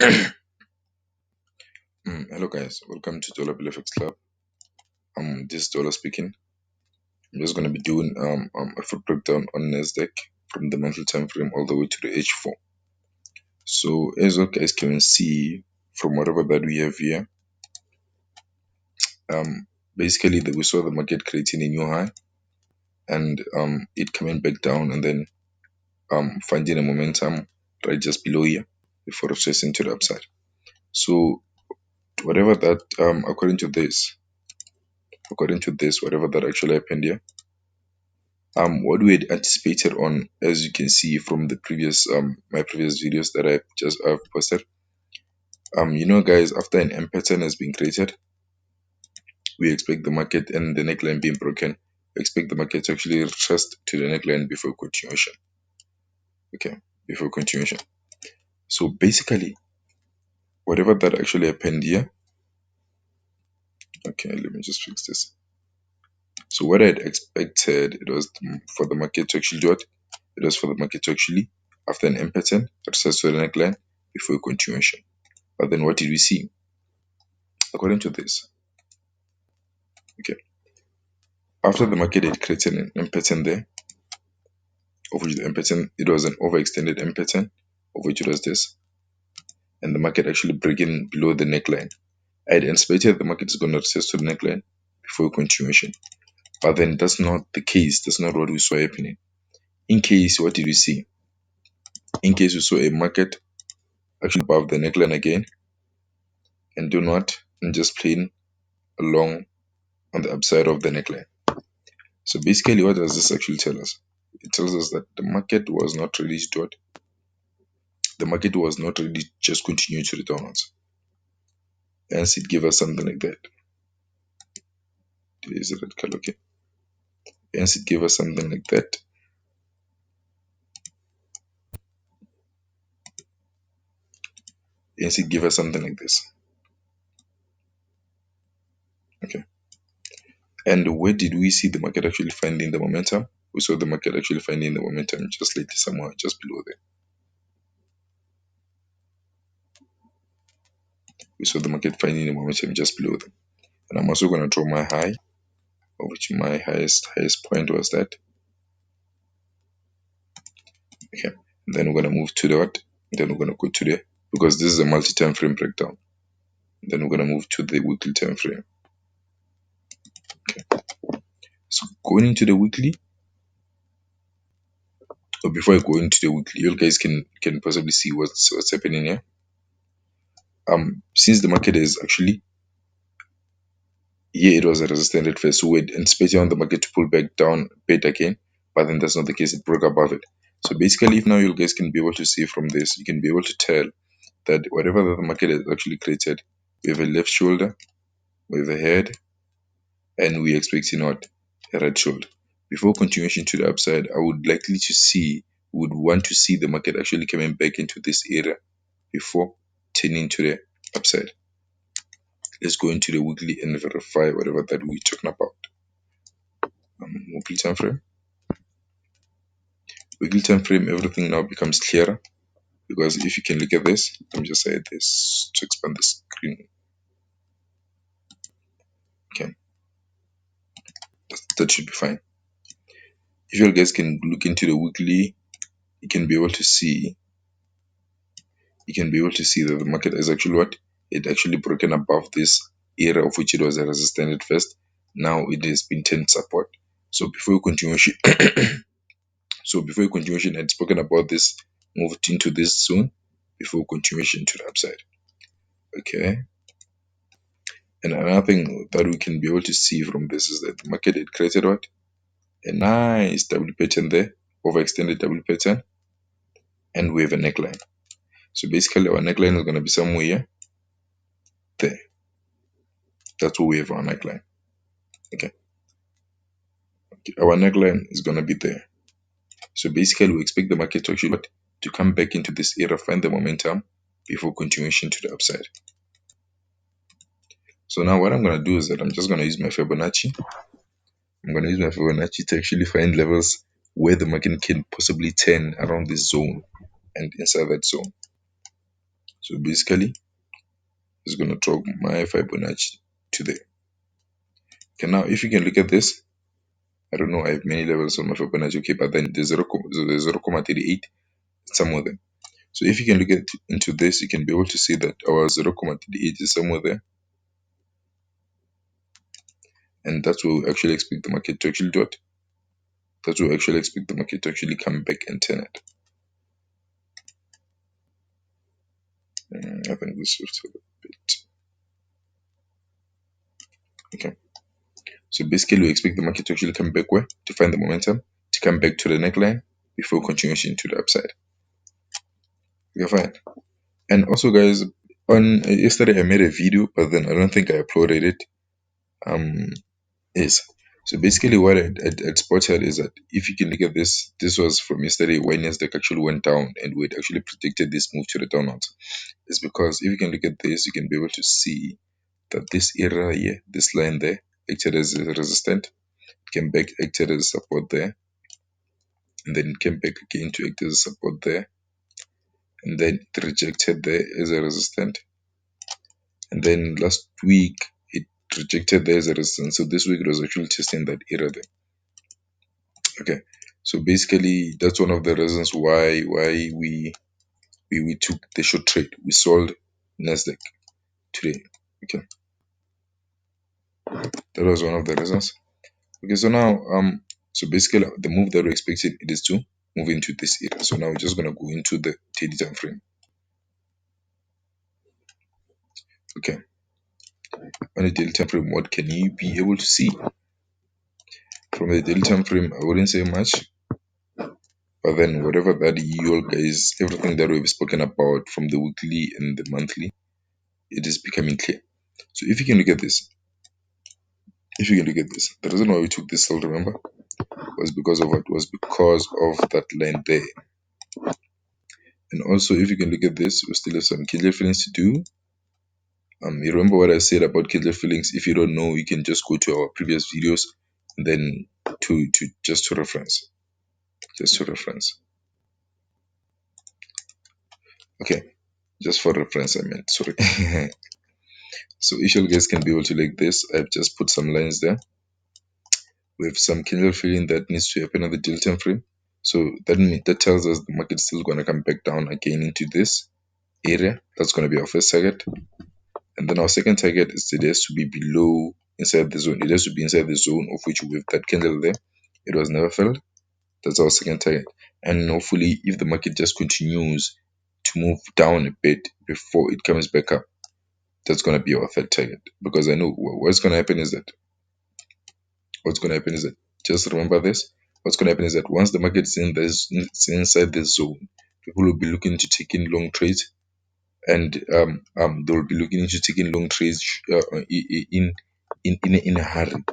Hello guys, welcome to Dollarbillfx-Club. This is Dollar speaking. I'm just going to be doing a full breakdown on Nasdaq from the monthly time frame all the way to the H4. So as you guys can see from whatever that we have here, basically we saw the market creating a new high and it coming back down and then finding a momentum right just below here before retracing to the upside. So whatever that according to this, whatever that actually happened here, what we had anticipated on, as you can see from the previous my previous videos that I've posted, guys, after an M pattern has been created, we expect the market and the neckline being broken, we expect the market to actually retest to the neckline before continuation. Okay, before continuation. So basically whatever that actually happened here, okay, let me just fix this. So what I had expected, it was for the market to actually do it. It was for the market to actually, after an M pattern, retest to the neckline before continuation. But then what did we see? According to this, okay, after the market had created an M pattern there, of which the M pattern, it was an overextended M pattern, of which it was this, and the market actually breaking below the neckline. I had anticipated the market is going to retest to the neckline before continuation. But then that's not the case. That's not what we saw happening. In case, what did we see? In case we saw a market actually above the neckline again and do not, and just plain along on the upside of the neckline. So basically, what does this actually tell us? It tells us that the market was not ready to do it. The market was not ready to just continue to the downwards. Hence, it gave us something like that. Is it red color? Okay. Hence, it gave us something like that. Hence, it gave us something like this. Okay. And where did we see the market actually finding the momentum? We saw the market actually finding the momentum just lately somewhere just below there. We saw the market finding the momentum just below them. And I'm also going to draw my high, of which my highest point was that. Okay. And then we're going to move to the what? Then we're going to go to the, because this is a multi-time frame breakdown. Then we're going to move to the weekly time frame. Okay. So going into the weekly, or before I go into the weekly, you guys can possibly see what's happening here. Since the market is actually here, it was a resistance at first, so we're anticipating on the market to pull back down a bit again, but then that's not the case. It broke above it. So basically, if now you guys can be able to see from this, you can be able to tell that whatever the market has actually created, we have a left shoulder, we have a head, and we expecting what? A right shoulder. Before continuation to the upside, I would want to see the market actually coming back into this area before turning to the upside. Let's go into the weekly and verify whatever that we're talking about. Weekly time frame. Weekly time frame, everything now becomes clearer, because if you can look at this, let me just say this to expand the screen. Okay, that should be fine. If you guys can look into the weekly, you can be able to see that the market is actually what? It actually broken above this area of which it was a resistance at first. Now it has been turned support. So before continuation, had spoken about this, moved into this zone before continuation to the upside. Okay. And another thing that we can be able to see from this is that the market had created what? A nice W pattern there, overextended W pattern, and we have a neckline. So basically our neckline is going to be somewhere there. That's what we have our neckline. Okay. Our neckline is going to be there. So basically we expect the market to actually to come back into this area, find the momentum before continuation to the upside. So now what I'm going to do is that I'm just going to use my Fibonacci. I'm going to use my Fibonacci to actually find levels where the market can possibly turn around this zone and inside that zone. So basically, it's going to drop my Fibonacci to there. Okay, now if you can look at this, I don't know, I have many levels on my Fibonacci, okay, but then the 0.38, it's somewhere there. So if you can look at into this, you can be able to see that our 0.38 is somewhere there. And that's where we actually expect the market to actually do it. That's where we actually expect the market to actually come back and turn it. I think this shifts a bit. Okay. So basically, we expect the market to actually come back where? To find the momentum, to come back to the neckline before continuation to the upside. Okay, fine. And also, guys, on yesterday I made a video, but then I don't think I uploaded it. Yes. So basically, what I'd spotted is that if you can look at this, this was from yesterday when Nasdaq actually went down, and we had actually predicted this move to the downwards. It's because if you can look at this, you can be able to see that this area here, this line there, acted as a resistance, came back, acted as a support there, and then it came back again to act as a support there, and then it rejected there as a resistance, and then last week it rejected there as a resistance. So this week it was actually testing that area there. Okay, so basically that's one of the reasons why we took the short trade. We sold Nasdaq today. Okay, that was one of the reasons. Okay, so now so basically the move that we're expecting, it is to move into this area. So now we're just gonna go into the daily time frame. Okay, on the daily time frame, what can you be able to see? From the daily time frame, I wouldn't say much, but then whatever that you all guys, everything that we've spoken about from the weekly and the monthly, it is becoming clear. So if you can look at this, the reason why we took this sell, remember, was because of what? Was because of that line there. And also, if you can look at this, we still have some candle fillings to do. You remember what I said about candle fillings? If you don't know, you can just go to our previous videos, and then to just to reference, Okay, just for reference, I meant, sorry. So each of you guys can be able to like this. I've just put some lines there. We have some candle filling that needs to happen at the daily time frame. So that tells us the market is still going to come back down again into this area. That's going to be our first target. And then our second target is it has to be below, inside the zone. It has to be inside the zone of which we have that candle there. It was never filled. That's our second target. And hopefully, if the market just continues to move down a bit before it comes back up, that's going to be our third target. Because I know what's going to happen is that, just remember this. What's going to happen is that once the market is inside the zone, people will be looking to take in long trades, and they will be looking into taking long trades in a hurry.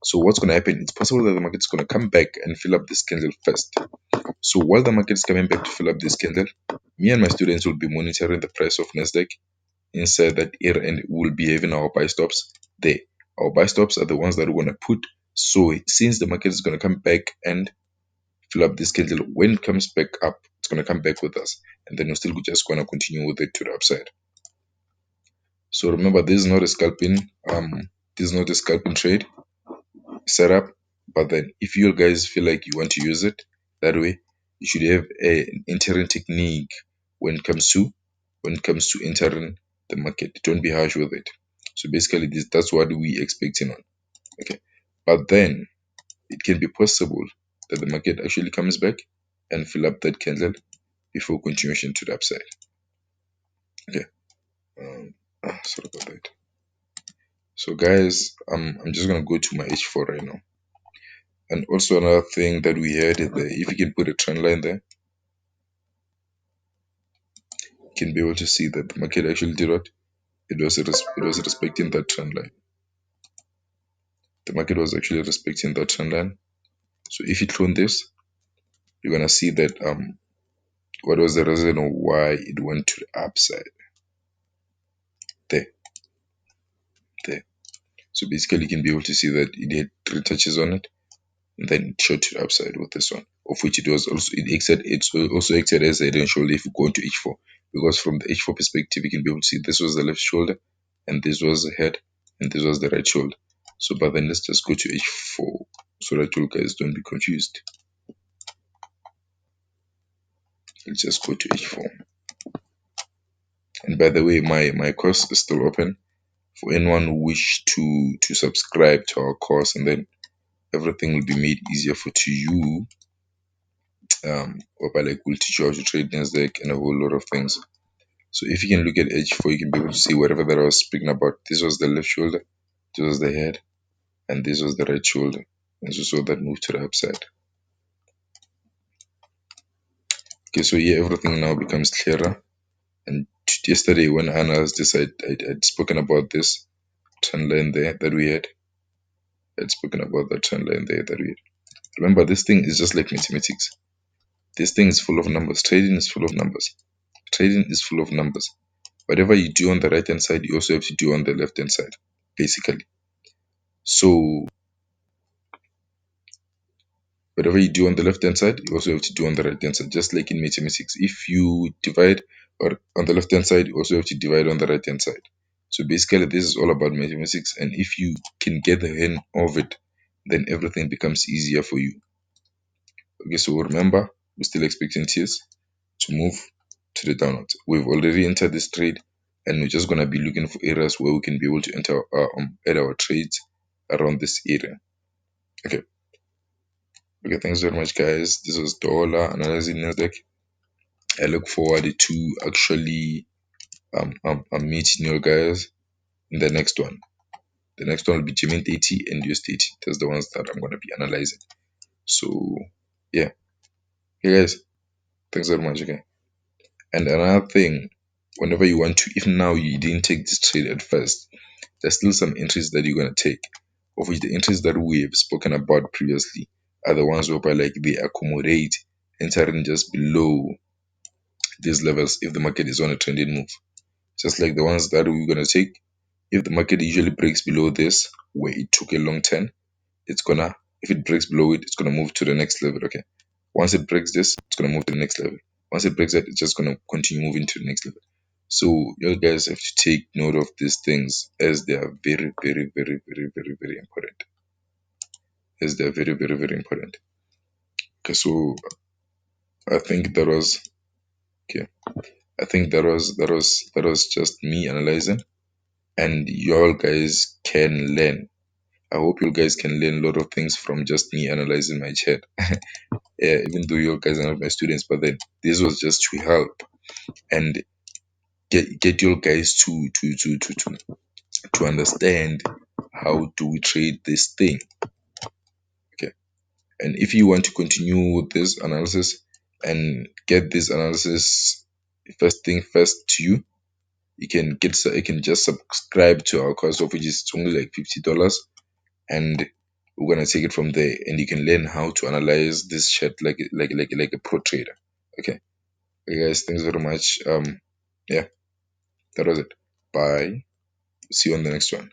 So what's going to happen? It's possible that the market is going to come back and fill up this candle first. So while the market is coming back to fill up this candle, me and my students will be monitoring the price of Nasdaq inside that area, and we'll be having our buy stops there. Our buy stops are the ones that we're going to put. So since the market is going to come back and fill up this candle, when it comes back up, it's going to come back with us, and then we're still just going to continue with it to the upside. So remember, this is not a scalping trade setup. But then if you guys feel like you want to use it that way, you should have an entering technique when it comes to entering the market. Don't be harsh with it. So basically that's what we expecting on. Okay. But then it can be possible that the market actually comes back and fill up that candle before continuation to the upside. Okay. Sorry about that. So guys, I'm just gonna go to my H4 right now. And also another thing that we had is that if you can put a trend line there, you can be able to see that the market actually did what? It was respecting that trend line. The market was actually respecting that trend line. So if you clone this, you're gonna see that what was the reason why it went to the upside? There. So basically you can be able to see that it had 3 touches on it, and then it shot to the upside with this one, of which it also acted as a head and shoulder if you go into H4. because from the H4 perspective, you can be able to see this was the left shoulder, and this was the head, and this was the right shoulder. So, but then let's just go to H4 so that you guys don't be confused. Let's just go to H4. And by the way, my course is still open for anyone who wish to subscribe to our course, and then everything will be made easier for to you. Or by like we'll teach you how to trade Nasdaq and a whole lot of things. So if you can look at H4, you can be able to see whatever that I was speaking about. This was the left shoulder, this was the head, and this was the right shoulder. And so that moved to the upside. Okay, so yeah, everything now becomes clearer. And yesterday when Analyze this, I'd spoken about this trend line there that we had. I'd spoken about that trend line there that we had. Remember, this thing is just like mathematics. This thing is full of numbers. Trading is full of numbers. Trading is full of numbers. Whatever you do on the right hand side, you also have to do on the left hand side, basically. So whatever you do on the left hand side, you also have to do on the right hand side, just like in mathematics. If you divide or on the left hand side, you also have to divide on the right hand side. So basically, this is all about mathematics, and if you can get the hang of it, then everything becomes easier for you. Okay, so remember, we're still expecting TS to move to the downward. We've already entered this trade, and we're just gonna be looking for areas where we can be able to enter add our trades around this area. Okay. Okay, thanks very much, guys. This was Dollar analyzing Nasdaq. I look forward to actually meeting you guys in the next one. The next one will be Gemini 80 and USDT. That's the ones that I'm gonna be analyzing. So yeah. Hey guys, thanks very much. Okay. And another thing, whenever you want to, if now you didn't take this trade at first, there's still some entries that you're gonna take. Of which the entries that we have spoken about previously are the ones whereby like they accommodate entering just below these levels if the market is on a trending move. Just like the ones that we're gonna take, if the market usually breaks below this where it took a long turn, it's gonna, if it breaks below it, it's gonna move to the next level. Okay. Once it breaks this, it's gonna move to the next level. Once it breaks that, it's just gonna continue moving to the next level. So you guys have to take note of these things as they are very, very, very, very, very, very important. As they are very, very, very important. Okay, so I think that was okay. I think that was just me analyzing, and y'all guys can learn. I hope you guys can learn a lot of things from just me analyzing my chart. Yeah, even though you guys are not my students, but then this was just to help and get you guys to understand how do we trade this thing. Okay. And if you want to continue with this analysis and get this analysis first thing first to you, you can just subscribe to our course, of which is only like $50, and we're gonna take it from there, and you can learn how to analyze this chart like a pro trader. Okay. Okay guys, thanks very much. Yeah, that was it. Bye. See you on the next one.